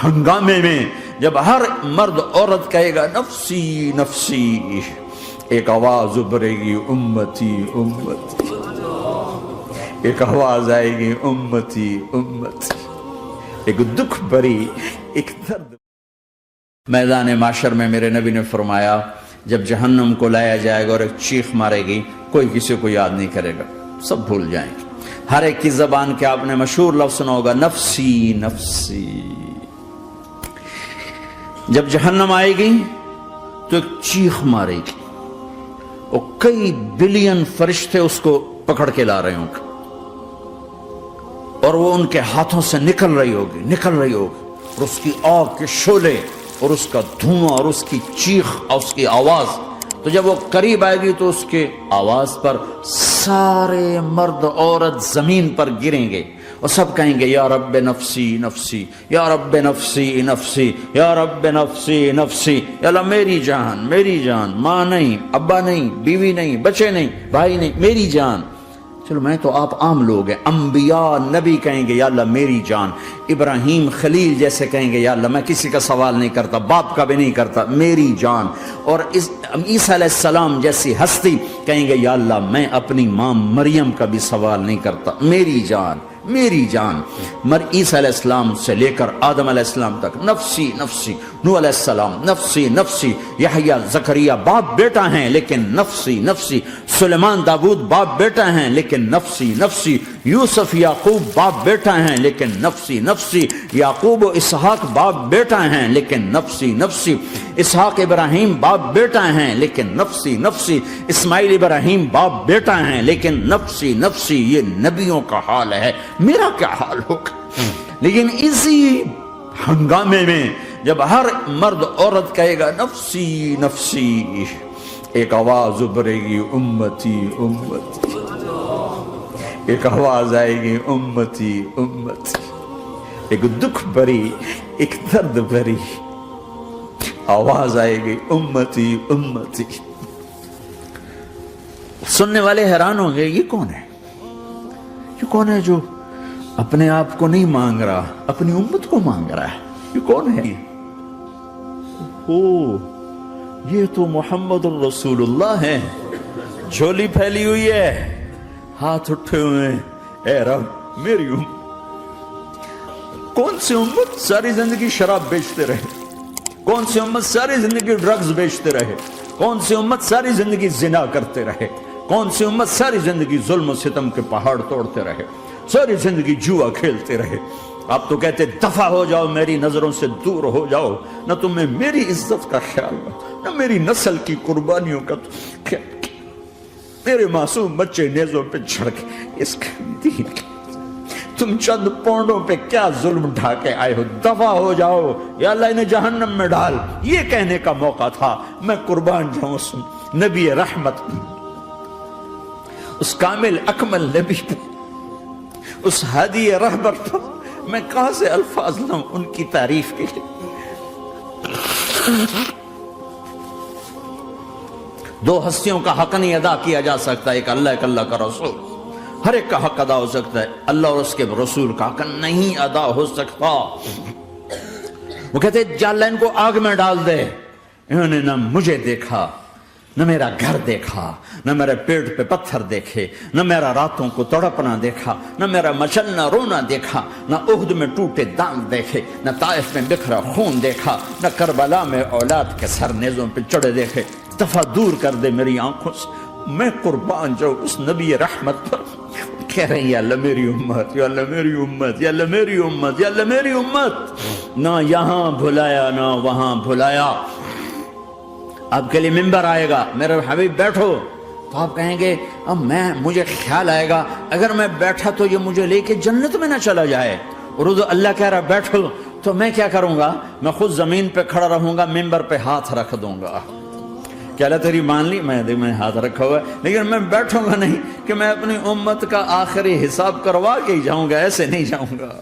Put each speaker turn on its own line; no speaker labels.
ہنگامے میں جب ہر مرد عورت کہے گا نفسی نفسی، ایک آواز ابھرے گی امتی امتی، ایک آواز آئے گی امتی امتی، ایک دکھ بھری، ایک درد۔ میدان معاشر میں میرے نبی نے فرمایا جب جہنم کو لایا جائے گا اور ایک چیخ مارے گی، کوئی کسی کو یاد نہیں کرے گا، سب بھول جائیں گے۔ ہر ایک کی زبان کے آپ نے مشہور لفظ سنا ہوگا نفسی نفسی۔ جب جہنم آئے گی تو ایک چیخ مارے گی اور کئی بلین فرشتے اس کو پکڑ کے لا رہے ہوں گے اور وہ ان کے ہاتھوں سے نکل رہی ہوگی اور اس کی آگ کے شعلے اور اس کا دھواں اور اس کی چیخ اور اس کی آواز، تو جب وہ قریب آئے گی تو اس کے آواز پر سارے مرد عورت زمین پر گریں گے اور سب کہیں گے یا رب نفسی نفسی، یا رب نفسی نفسی، یا رب نفسی نفسی، یا اللہ میری جان، ماں نہیں، ابا نہیں، بیوی نہیں، بچے نہیں، بھائی نہیں، میری جان۔ چلو میں تو آپ عام لوگ ہیں، انبیاء نبی کہیں گے یا اللہ میری جان، ابراہیم خلیل جیسے کہیں گے یا اللہ میں کسی کا سوال نہیں کرتا، باپ کا بھی نہیں کرتا، میری جان، اور عیسیٰ علیہ السلام جیسی ہستی کہیں گے یا اللہ میں اپنی ماں مریم کا بھی سوال نہیں کرتا، میری جان میری جان۔ عیسیٰ علیہ السلام سے لے کر آدم علیہ السلام تک نفسی نفسی، نوح علیہ السلام نفسی نفسی، یحییٰ زکریا باپ بیٹا ہیں لیکن نفسی نفسی، سلیمان داؤد باپ بیٹا ہیں لیکن نفسی نفسی، یوسف یعقوب باپ بیٹا ہیں لیکن نفسی نفسی، یعقوب و اسحاق باپ بیٹا ہیں لیکن نفسی نفسی، اسحاق ابراہیم باپ بیٹا ہیں لیکن نفسی نفسی، اسماعیل ابراہیم باپ بیٹا ہیں لیکن نفسی نفسی۔ یہ نبیوں کا حال ہے، میرا کیا حال ہوگا؟ لیکن اسی ہنگامے میں جب ہر مرد عورت کہے گا نفسی نفسی، ایک آواز ابھرے گی امتی امتی، ایک آواز آئے گی امتی امتی، ایک دکھ بھری، ایک درد بھری آواز آئے گی امتی امتی۔ سننے والے حیران ہوں گے یہ کون ہے، یہ کون ہے جو اپنے آپ کو نہیں مانگ رہا، اپنی امت کو مانگ رہا ہے، یہ کون ہے؟ یہ تو محمد الرسول اللہ ہے، جھولی پھیلی ہوئی ہے، ہاتھ اٹھے ہوئے ہیں، اے رب میری امت۔ کون سی امت ساری زندگی شراب بیچتے رہے، کون سی امت ساری زندگی ڈرگز بیچتے رہے، کون سی امت ساری زندگی زنا کرتے رہے، کون سی امت ساری زندگی ظلم و ستم کے پہاڑ توڑتے رہے، ساری زندگی جوا کھیلتے رہے۔ آپ تو کہتے دفع ہو جاؤ، میری نظروں سے دور ہو جاؤ، نہ تمہیں میری عزت کا خیال نہ میری نسل کی قربانیوں کا خیال، میرے معصوم بچے نیزوں پہ چڑھ کے اس دین کے تم چند پونڈوں پہ کیا ظلم ڈھا کے آئے ہو، دفع ہو جاؤ یا اللہ انہیں جہنم میں ڈال۔ یہ کہنے کا موقع تھا، میں قربان جاؤں اس نبی رحمت، اس کامل اکمل نبی پہ، اس ہادی رہبر پر میں کہاں سے الفاظ لوں ان کی تعریف کے لیے۔ دو ہستیوں کا حق نہیں ادا کیا جا سکتا، ایک اللہ ایک اللہ کا رسول، ہر ایک کا حق ادا ہو سکتا ہے، اللہ اور اس کے رسول کا حق نہیں ادا ہو سکتا۔ وہ کہتے جا اللہ ان کو آگ میں ڈال دے، انہوں نے نہ مجھے دیکھا، نہ میرا گھر دیکھا، نہ میرے پیٹ پہ پتھر دیکھے، نہ میرا راتوں کو تڑپنا دیکھا، نہ میرا مچلنا رونا دیکھا، نہ احد میں ٹوٹے دانت دیکھے، نہ طائف میں بکھرا خون دیکھا، نہ کربلا میں اولاد کے سر نیزوں پہ چڑھے دیکھے۔ دفع دور کر دے میری آنکھوں سے، میں قربان جاؤں اس نبی رحمت پر۔ کہہ رہے ہیں یا اللہ میری امت، یا اللہ میری امت، یا اللہ میری امت، یا اللہ میری امت۔ نہ یہاں بھلایا نہ وہاں بھلایا۔ آپ کے لیے ممبر آئے گا، میرے حبیب بیٹھو، تو آپ کہیں گے اب مجھے خیال آئے گا اگر میں بیٹھا تو یہ مجھے لے کے جنت میں نہ چلا جائے، اور اللہ کہہ رہا بیٹھو تو میں کیا کروں گا؟ میں خود زمین پہ کھڑا رہوں گا، ممبر پہ ہاتھ رکھ دوں گا۔ کیا اللہ تیری مان لی؟ میں ہاتھ رکھا ہوا ہے، لیکن میں بیٹھوں گا نہیں کہ میں اپنی امت کا آخری حساب کروا کے ہی جاؤں گا، ایسے نہیں جاؤں گا۔